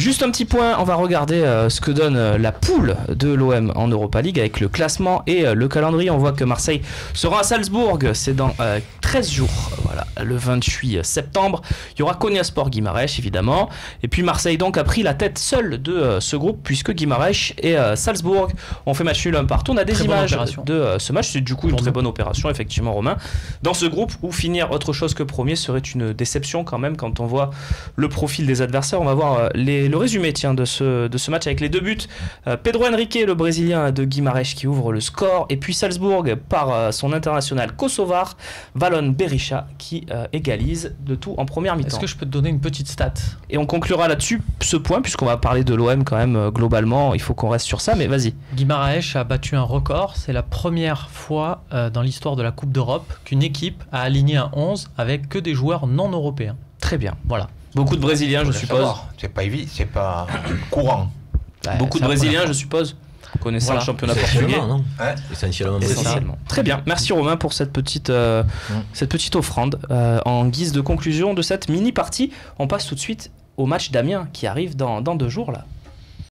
Juste un petit point, on va regarder ce que donne la poule de l'OM en Europa League avec le classement et le calendrier. On voit que Marseille sera à Salzbourg, c'est dans 13 jours, voilà, le 28 septembre. Il y aura Konyaspor Guimarães évidemment. Et puis Marseille donc a pris la tête seule de ce groupe puisque Guimarães et Salzbourg ont fait match nul 1-1. On a des images de ce match, c'est du coup une très bonne opération effectivement, Romain. Dans ce groupe où finir autre chose que premier serait une déception quand même quand on voit le profil des adversaires. On va voir le résumé de ce match avec les deux buts. Pedro Henrique, le Brésilien de Guimarães qui ouvre le score, et puis Salzbourg par son international kosovar Valon Berisha qui égalise le tout en première mi-temps. Est-ce que je peux te donner une petite stat? Et on conclura là-dessus ce point puisqu'on va parler de l'OM quand même globalement, il faut qu'on reste sur ça, mais vas-y. Guimarães a battu un record, c'est la première fois dans l'histoire de la Coupe d'Europe qu'une équipe a aligné un 11 avec que des joueurs non européens. Très bien. Voilà. Beaucoup de Brésiliens, je suppose. C'est pas évident, c'est pas courant. Beaucoup de Brésiliens, je suppose, connaissant le championnat portugais. Non Essentiellement. Très bien. Merci Romain pour cette petite offrande. En guise de conclusion de cette mini-partie, on passe tout de suite au match d'Amiens qui arrive dans 2 jours là.